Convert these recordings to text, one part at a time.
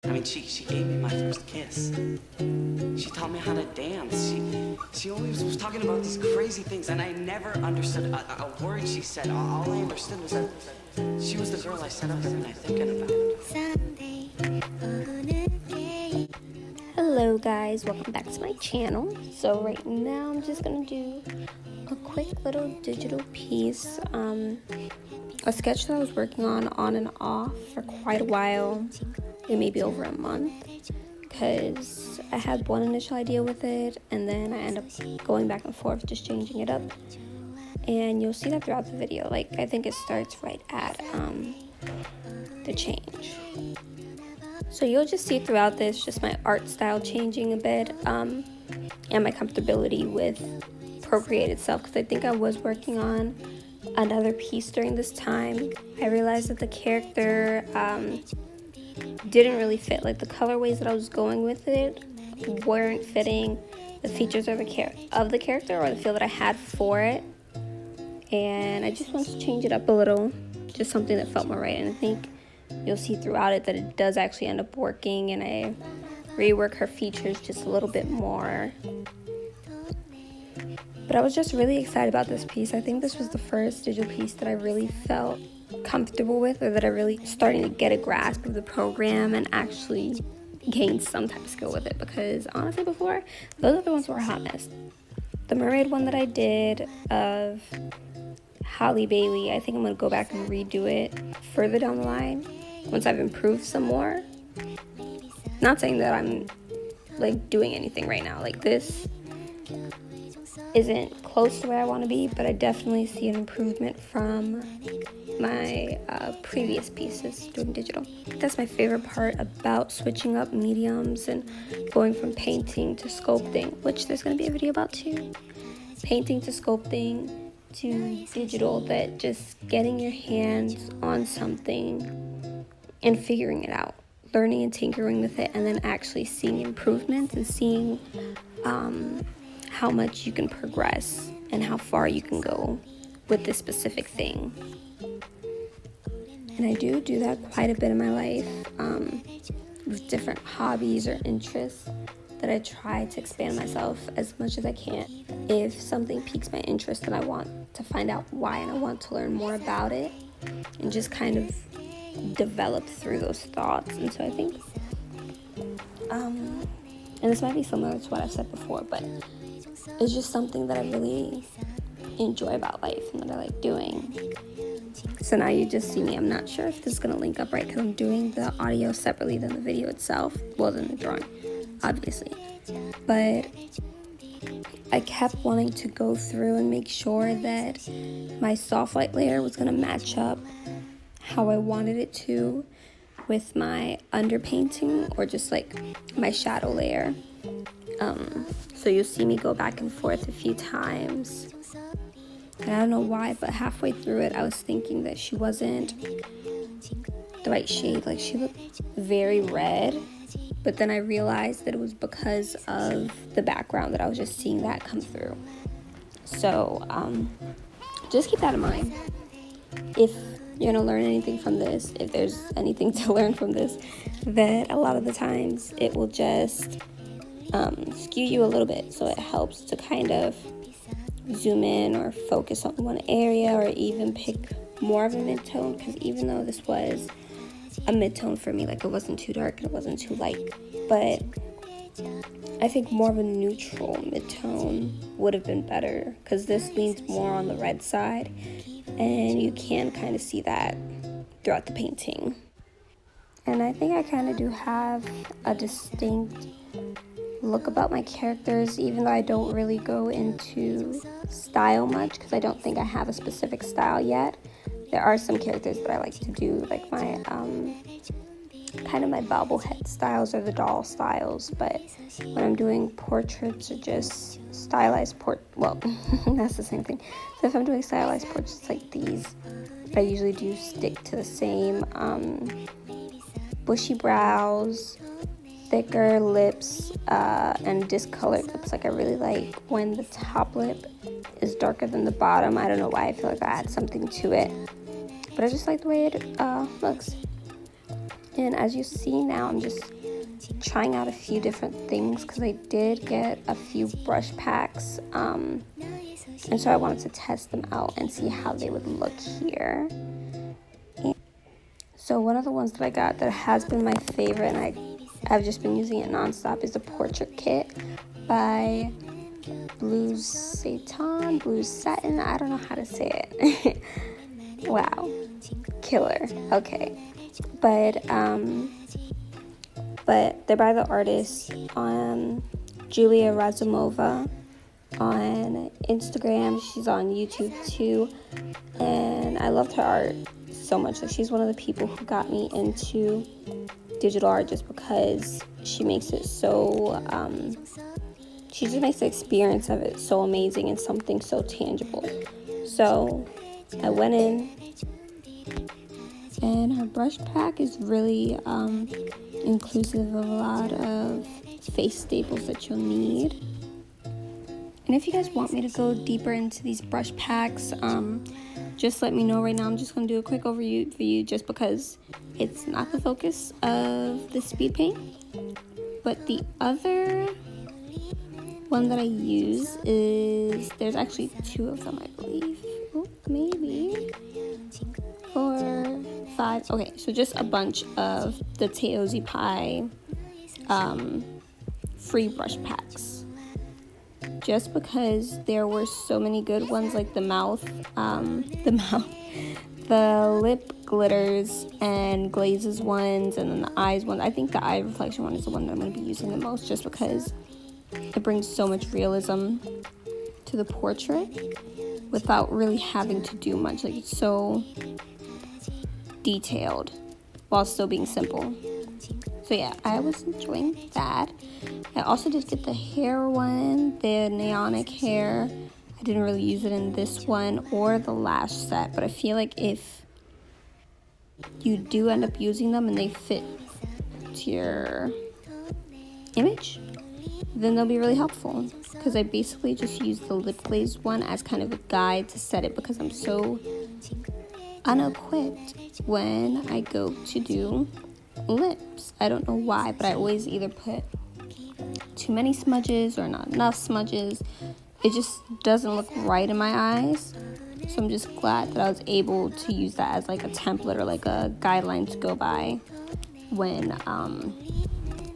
I mean, she gave me my first kiss. She taught me how to dance. She always was talking about these crazy things, and I never understood a word she said. All I understood was that she was the girl I set up every night thinking about. Hello guys, welcome back to my channel. So right now I'm just gonna do a quick little digital piece, a sketch that I was working on and off for quite a while, maybe over a month, because I had one initial idea with it and then I end up going back and forth, just changing it up. And you'll see that throughout the video. Like, I think it starts right at the change. So you'll just see throughout this just my art style changing a bit, and my comfortability with Procreate itself, because I think I was working on another piece during this time. I realized that the character didn't really fit, like the colorways that I was going with it weren't fitting the features of the character or the feel that I had for it, and I just wanted to change it up a little, just something that felt more right. And I think you'll see throughout it that it does actually end up working, and I rework her features just a little bit more. But I was just really excited about this piece. I think this was the first digital piece that I really felt comfortable with, or that I really starting to get a grasp of the program and actually gain some type of skill with it, because honestly before, those are the ones who were a hot mess. The mermaid one that I did of Halle Bailey, I think I'm going to go back and redo it further down the line once I've improved some more. Not saying that I'm like doing anything right now, like this isn't close to where I want to be, but I definitely see an improvement from my previous pieces doing digital. That's my favorite part about switching up mediums and going from painting to sculpting, which there's going to be a video about too. Painting to sculpting to digital, that just getting your hands on something and figuring it out, learning and tinkering with it, and then actually seeing improvements and seeing how much you can progress and how far you can go with this specific thing. And I do that quite a bit in my life, with different hobbies or interests, that I try to expand myself as much as I can. If something piques my interest, then I want to find out why, and I want to learn more about it and just kind of develop through those thoughts. And so I think, and this might be similar to what I've said before, but it's just something that I really enjoy about life and that I like doing. So now you just see me. I'm not sure if this is going to link up right, because I'm doing the audio separately than the video itself, well, than the drawing, obviously. But I kept wanting to go through and make sure that my soft light layer was going to match up how I wanted it to with my underpainting, or just like my shadow layer. So you'll see me go back and forth a few times. And I don't know why, but halfway through it, I was thinking that she wasn't the right shade. Like, she looked very red. But then I realized that it was because of the background that I was just seeing that come through. So just keep that in mind. If you're going to learn anything from this, if there's anything to learn from this, that a lot of the times it will just skew you a little bit. So it helps to kind of zoom in or focus on one area, or even pick more of a mid-tone, because even though this was a mid-tone for me, like it wasn't too dark and it wasn't too light, but I think more of a neutral mid-tone would have been better, because this leans more on the red side, and you can kind of see that throughout the painting. And I think I kind of do have a distinct look about my characters, even though I don't really go into style much, because I don't think I have a specific style yet. There are some characters that I like to do, like my kind of my bobblehead styles or the doll styles, but when I'm doing portraits or just stylized well, that's the same thing. So if I'm doing stylized portraits like these, I usually do stick to the same bushy brows, thicker lips, and discolored lips. Like, I really like when the top lip is darker than the bottom. I don't know why, I feel like I add something to it, but I just like the way it looks. And as you see now, I'm just trying out a few different things because I did get a few brush packs. And so I wanted to test them out and see how they would look here. And so one of the ones that I got that has been my favorite, and I've just been using it nonstop, is the Portrait Kit by Blue Satin. I don't know how to say it. Wow, killer. Okay, but they're by the artist Julia Razumova on Instagram. She's on YouTube too, and I loved her art so much. Like, she's one of the people who got me into digital art just because she makes it so she just makes the experience of it so amazing and something so tangible. So I went in, and her brush pack is really inclusive of a lot of face staples that you'll need. And if you guys want me to go deeper into these brush packs, just let me know. Right now I'm just going to do a quick overview for you just because it's not the focus of the speed paint. But the other one that I use is, there's actually two of them, I believe. Oh, maybe 4, 5. Okay, so just a bunch of the Teozi Pie free brush packs. Just because there were so many good ones, like the lip glitters and glazes ones, and then the eyes one. I think the eye reflection one is the one that I'm going to be using the most, just because it brings so much realism to the portrait without really having to do much. Like, it's so detailed while still being simple. So yeah, I was enjoying that. I also did get the hair one, the neonic hair. I didn't really use it in this one or the lash set, but I feel like if you do end up using them and they fit to your image, then they'll be really helpful. Because I basically just used the lip glaze one as kind of a guide to set it, because I'm so unequipped when I go to do lips. I don't know why, but I always either put too many smudges or not enough smudges. It just doesn't look right in my eyes. So I'm just glad that I was able to use that as like a template or like a guideline to go by when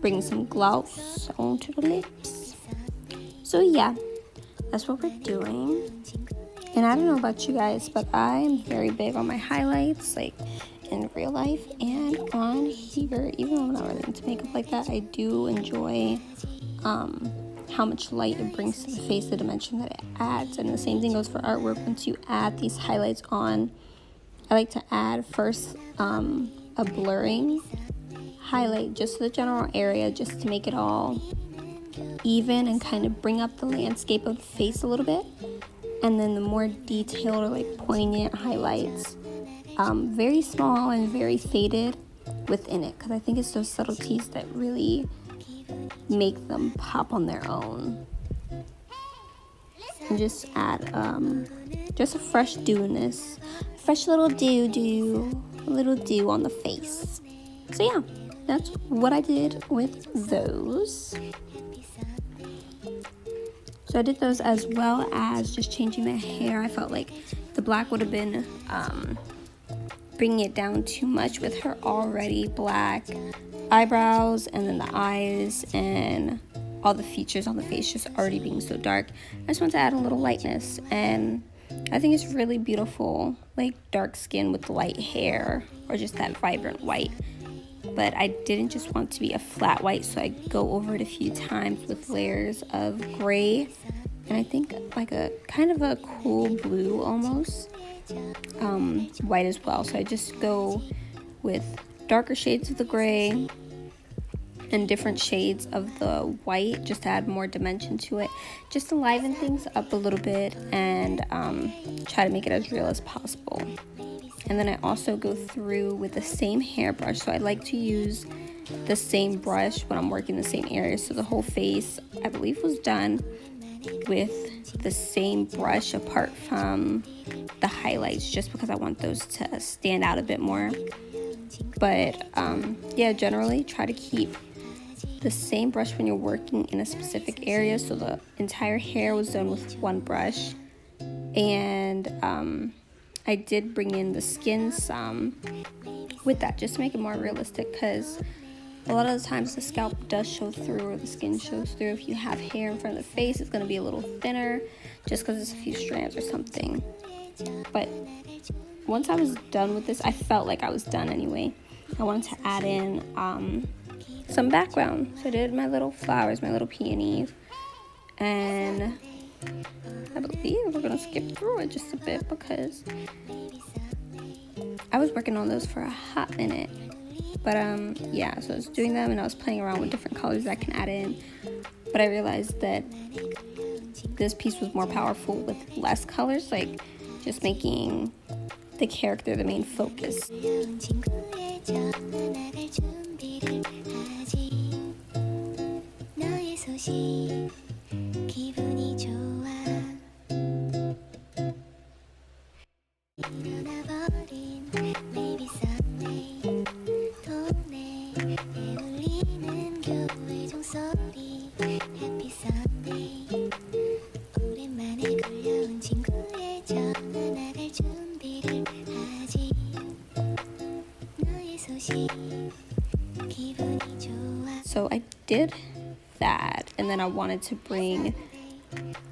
bringing some gloss onto the lips. So yeah, that's what we're doing. And I don't know about you guys, but I'm very big on my highlights, like in real life and on here. Even though I'm not really into makeup like that, I do enjoy how much light it brings to the face, the dimension that it adds. And the same thing goes for artwork. Once you add these highlights on, I like to add first a blurring highlight just to the general area, just to make it all even and kind of bring up the landscape of the face a little bit. And then the more detailed or like poignant highlights, very small and very faded within it, because I think it's those subtleties that really make them pop on their own. And just add just a fresh dew in this, fresh little dew on the face. So yeah, that's what I did with those. So I did those as well as just changing the hair. I felt like the black would have been bringing it down too much with her already black eyebrows and then the eyes and all the features on the face just already being so dark. I just want to add a little lightness, and I think it's really beautiful, like dark skin with light hair or just that vibrant white. But I didn't just want to be a flat white, so I go over it a few times with layers of gray and I think like a kind of a cool blue almost, white as well. So I just go with darker shades of the gray and different shades of the white just to add more dimension to it, just to liven things up a little bit and try to make it as real as possible. And then I also go through with the same hairbrush, so I like to use the same brush when I'm working the same area. So the whole face, I believe, was done with the same brush apart from the highlights, just because I want those to stand out a bit more. But yeah, generally try to keep the same brush when you're working in a specific area. So the entire hair was done with one brush. And I did bring in the skin some with that, just to make it more realistic, because a lot of the times the scalp does show through, or the skin shows through. If you have hair in front of the face, it's going to be a little thinner just because it's a few strands or something. But once I was done with this, I felt like I was done anyway. I wanted to add in some background. So I did my little flowers, my little peonies, and I believe we're going to skip through it just a bit because I was working on those for a hot minute. But yeah, so I was doing them and I was playing around with different colors I can add in. But I realized that this piece was more powerful with less colors, like just making the character the main focus. So I did that, and then I wanted to bring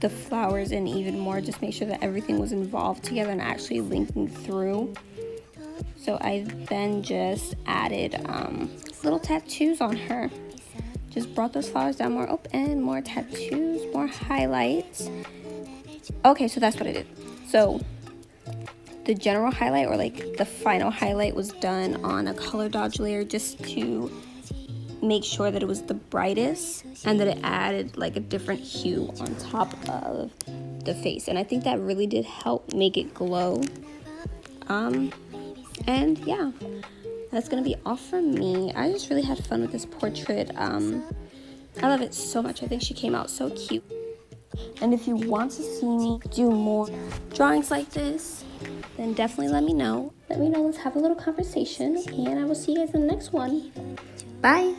the flowers in even more, just make sure that everything was involved together and actually linking through. So I then just added little tattoos on her. Just brought those flowers down more. Oh, and more tattoos, more highlights. Okay, so that's what I did. So the general highlight, or like the final highlight, was done on a color dodge layer just to make sure that it was the brightest and that it added like a different hue on top of the face. And I think that really did help make it glow. And yeah, that's gonna be all from me. I just really had fun with this portrait. I love it so much. I think she came out so cute. And if you want to see me do more drawings like this, then definitely let me know. Let's have a little conversation, and I will see you guys in the next one. Bye.